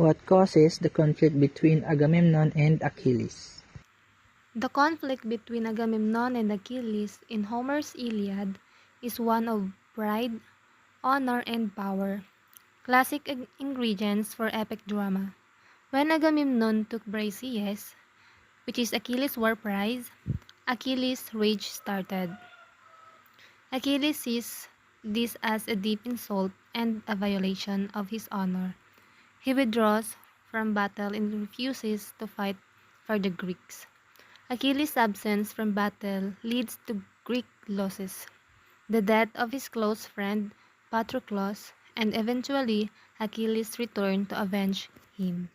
What causes the conflict between Agamemnon and Achilles? The conflict between Agamemnon and Achilles in Homer's Iliad is one of pride, honor, and power, classic ingredients for epic drama. When Agamemnon took Briseis, which is Achilles' war prize, Achilles' rage started. Achilles sees this as a deep insult and a violation of his honor. He withdraws from battle and refuses to fight for the Greeks. Achilles' absence from battle leads to Greek losses, the death of his close friend Patroclus, and eventually Achilles' return to avenge him.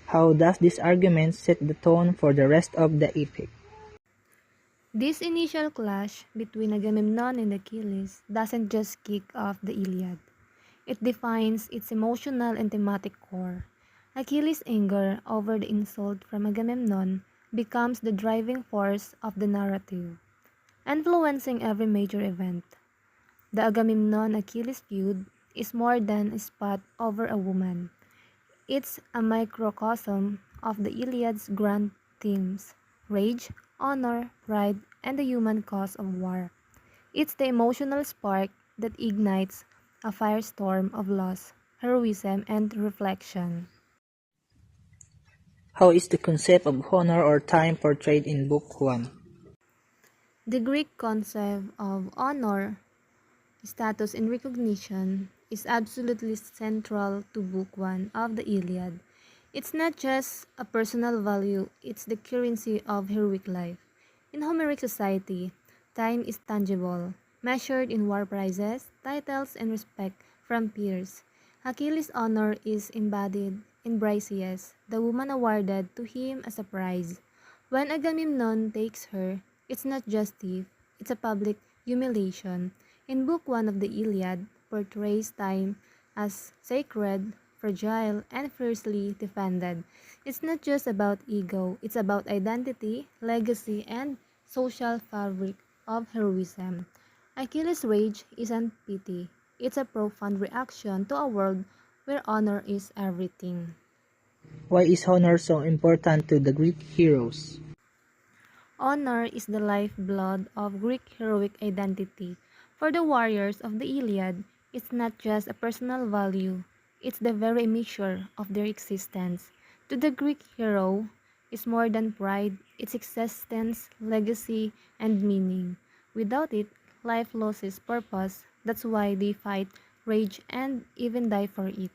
How does this argument set the tone for the rest of the epic? This initial clash between Agamemnon and Achilles doesn't just kick off the Iliad. It defines its emotional and thematic core. Achilles' anger over the insult from Agamemnon becomes the driving force of the narrative, influencing every major event. The Agamemnon-Achilles feud is more than a spot over a woman. It's a microcosm of the Iliad's grand themes: rage, honor, pride, and the human cost of war. It's the emotional spark that ignites a firestorm of loss, heroism, and reflection. How is the concept of honor or time portrayed in Book 1? The Greek concept of honor, status, and recognition is absolutely central to Book 1 of the Iliad. It's not just a personal value, it's the currency of heroic life. In Homeric society, time is tangible, measured in war prizes, titles, and respect from peers. Achilles' honor is embodied in Briseis, the woman awarded to him as a prize. When Agamemnon takes her, it's not just thief, it's a public humiliation. In Book 1 of the Iliad, portrays time as sacred, fragile, and fiercely defended. It's not just about ego, it's about identity, legacy, and social fabric of heroism. Achilles' rage isn't pity, it's a profound reaction to a world where honor is everything. Why is honor so important to the Greek heroes? Honor is the lifeblood of Greek heroic identity. For the warriors of the Iliad, it's not just a personal value, it's the very measure of their existence. To the Greek hero, it's more than pride, it's existence, legacy, and meaning. Without it, life loses purpose. That's why they fight, rage, and even die for it.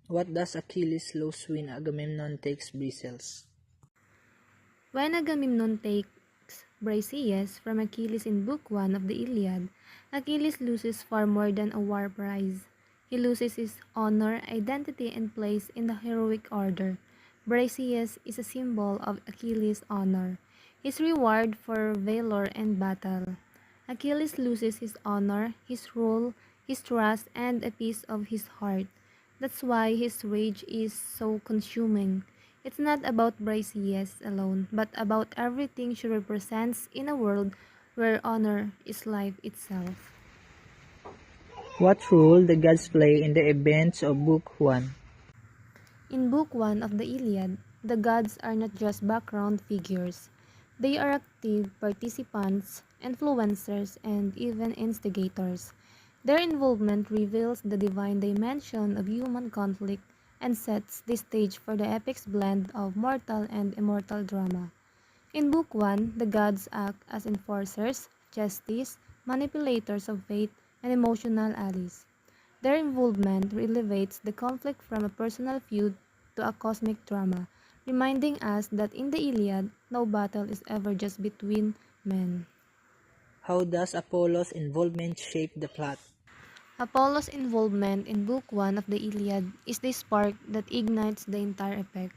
What does Achilles lose when Agamemnon takes Briseis? When Agamemnon takes Briseis from Achilles in Book 1 of the Iliad, Achilles loses far more than a war prize. He loses his honor, identity, and place in the heroic order. Briseis is a symbol of Achilles' honor, his reward for valor and battle. Achilles loses his honor, his rule, his trust, and a piece of his heart. That's why his rage is so consuming. It's not about Briseis alone, but about everything she represents in a world where honor is life itself. What role the gods play in the events of Book 1? In Book 1 of the Iliad, the gods are not just background figures. They are active participants, influencers, and even instigators. Their involvement reveals the divine dimension of human conflict and sets the stage for the epic's blend of mortal and immortal drama. In Book 1, the gods act as enforcers, justice, manipulators of fate, and emotional allies. Their involvement elevates the conflict from a personal feud to a cosmic drama, reminding us that in the Iliad, no battle is ever just between men. How does Apollo's involvement shape the plot? Apollo's involvement in Book 1 of the Iliad is the spark that ignites the entire epic.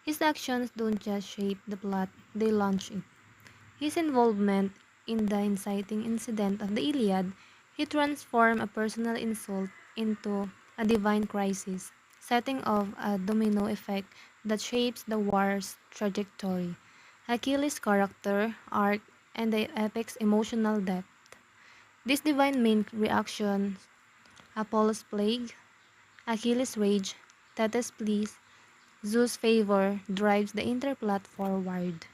His actions don't just shape the plot, they launch it. His involvement in the inciting incident of the Iliad, he transformed a personal insult into a divine crisis, setting off a domino effect that shapes the war's trajectory. Achilles' character, arc, and the epic's emotional depth. This divine main reaction, Apollo's plague, Achilles' rage, Thetis' pleas, Zeus' favor drives the interplot forward.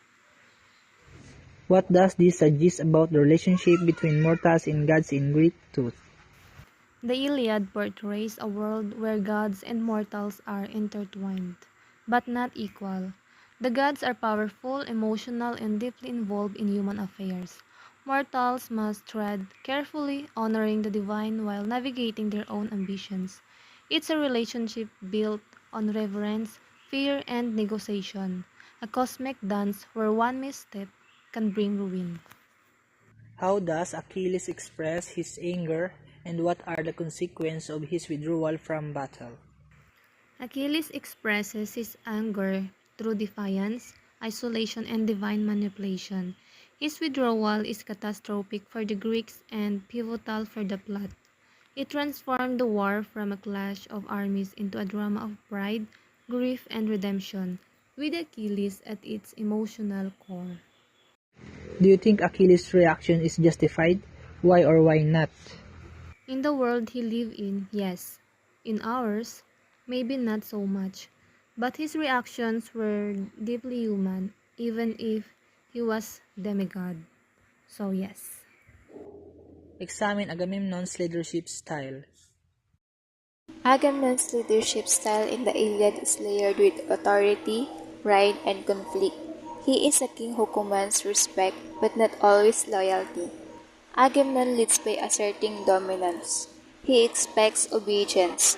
What does this suggest about the relationship between mortals and gods in Greek truth? The Iliad portrays a world where gods and mortals are intertwined, but not equal. The gods are powerful, emotional, and deeply involved in human affairs. Mortals must tread carefully, honoring the divine while navigating their own ambitions. It's a relationship built on reverence, fear, and negotiation, a cosmic dance where one misstep can bring ruin. How does Achilles express his anger, and what are the consequences of his withdrawal from battle? Achilles expresses his anger through defiance, isolation, and divine manipulation. His withdrawal is catastrophic for the Greeks and pivotal for the plot. It transformed the war from a clash of armies into a drama of pride, grief, and redemption, with Achilles at its emotional core. Do you think Achilles' reaction is justified? Why or why not? In the world he lived in, yes. In ours, maybe not so much. But his reactions were deeply human, even if he was demigod. So yes. Examine Agamemnon's leadership style. Agamemnon's leadership style in the Iliad is layered with authority, pride, and conflict. He is a king who commands respect but not always loyalty. Agamemnon leads by asserting dominance. He expects obedience,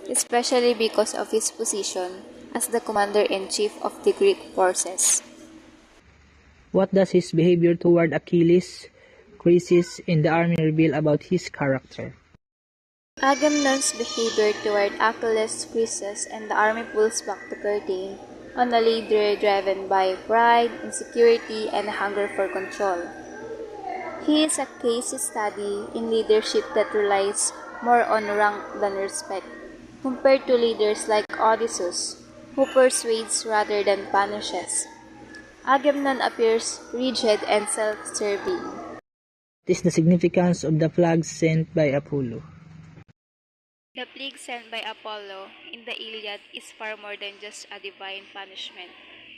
especially because of his position as the commander-in-chief of the Greek forces. What does his behavior toward Achilles, Chryses, and the army reveal about his character? Agamemnon's behavior toward Achilles, Chryses, and the army pulls back the curtain on a leader driven by pride, insecurity, and a hunger for control. He is a case study in leadership that relies more on rank than respect, compared to leaders like Odysseus, who persuades rather than punishes. Agamemnon appears rigid and self-serving. What is the significance of the flags sent by Apollo? The plague sent by Apollo in the Iliad is far more than just a divine punishment.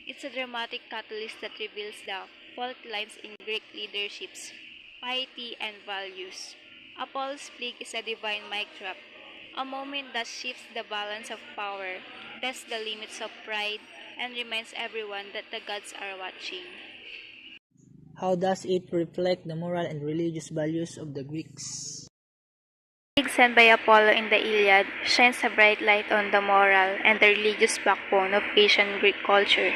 It's a dramatic catalyst that reveals the fault lines in Greek leadership's piety and values. Apollo's plague is a divine mic drop, a moment that shifts the balance of power, tests the limits of pride, and reminds everyone that the gods are watching. How does it reflect the moral and religious values of the Greeks? The plague sent by Apollo in the Iliad shines a bright light on the moral and the religious backbone of ancient Greek culture.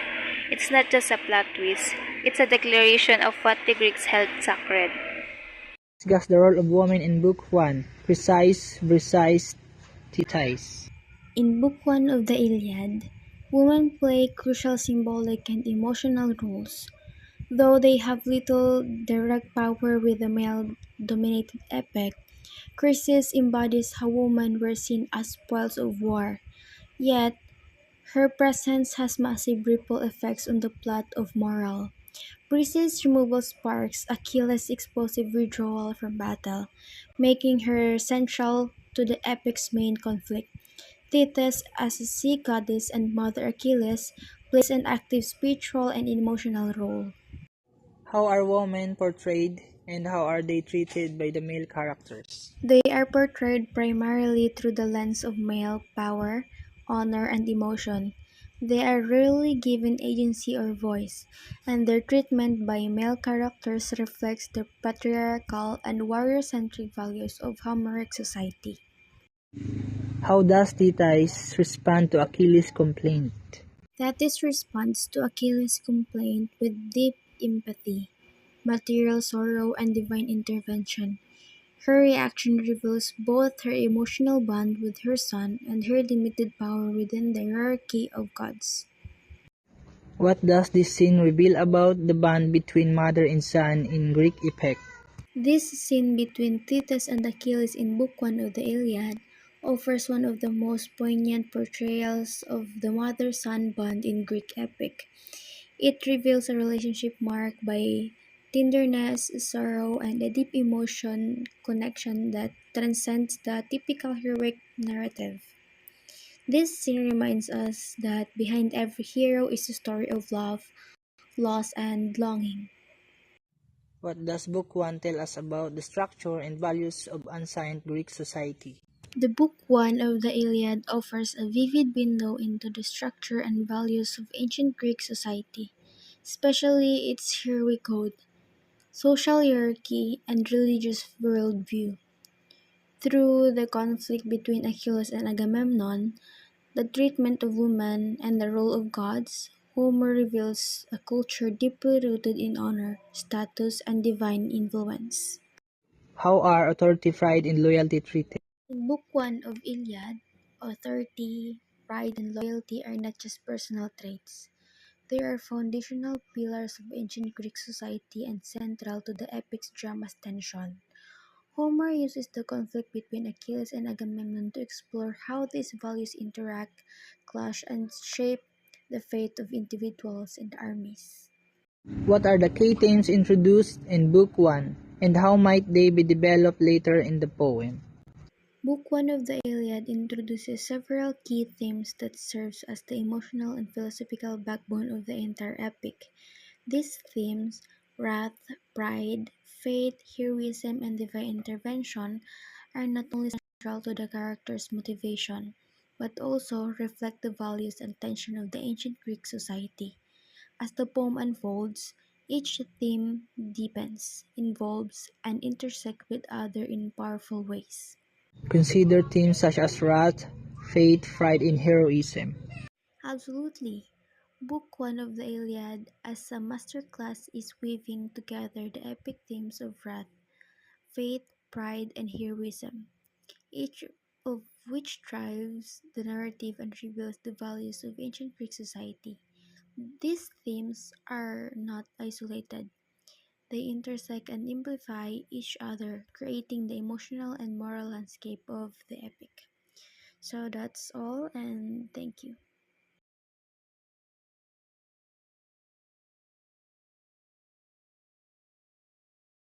It's not just a plot twist, it's a declaration of what the Greeks held sacred. Discuss the role of women in Book 1, Precise versus Thetis. In Book 1 of the Iliad, women play crucial symbolic and emotional roles, though they have little direct power with the male-dominated epic. Chrysis embodies how women were seen as spoils of war, yet her presence has massive ripple effects on the plot of moral. Chrysis' removal sparks Achilles' explosive withdrawal from battle, making her central to the epic's main conflict. Thetis, as a sea goddess and Mother Achilles, plays an active spiritual and emotional role. How are women portrayed and how are they treated by the male characters? They are portrayed primarily through the lens of male power, honor, and emotion. They are rarely given agency or voice, and their treatment by male characters reflects the patriarchal and warrior-centric values of Homeric society. How does Thetis respond to Achilles' complaint? Thetis responds to Achilles' complaint with deep empathy, material sorrow, and divine intervention. Her reaction reveals both her emotional bond with her son and her limited power within the hierarchy of gods. What does this scene reveal about the bond between mother and son in Greek epic? This scene between Thetis and Achilles in Book 1 of the Iliad offers one of the most poignant portrayals of the mother-son bond in Greek epic. It reveals a relationship marked by tenderness, sorrow, and a deep emotion connection that transcends the typical heroic narrative. This scene reminds us that behind every hero is a story of love, loss, and longing. What does Book 1 tell us about the structure and values of ancient Greek society? The Book 1 of the Iliad offers a vivid window into the structure and values of ancient Greek society, especially its heroic code, social hierarchy, and religious worldview. Through the conflict between Achilles and Agamemnon, the treatment of women, and the role of gods, Homer reveals a culture deeply rooted in honor, status, and divine influence. How are authority, pride, and loyalty treated? In Book 1 of Iliad, authority, pride, and loyalty are not just personal traits. They are foundational pillars of ancient Greek society and central to the epic's drama's tension. Homer uses the conflict between Achilles and Agamemnon to explore how these values interact, clash, and shape the fate of individuals and armies. What are the key themes introduced in Book 1, and how might they be developed later in the poem? Book 1 of the Iliad introduces several key themes that serves as the emotional and philosophical backbone of the entire epic. These themes, wrath, pride, faith, heroism, and divine intervention, are not only central to the character's motivation, but also reflect the values and tension of the ancient Greek society. As the poem unfolds, each theme deepens, involves, and intersects with other in powerful ways. Consider themes such as wrath, faith, pride, and heroism. Absolutely. Book 1 of the Iliad, as a masterclass, is weaving together the epic themes of wrath, faith, pride, and heroism, each of which drives the narrative and reveals the values of ancient Greek society. These themes are not isolated, they intersect and amplify each other, creating the emotional and moral landscape of the epic. So that's all, and thank you.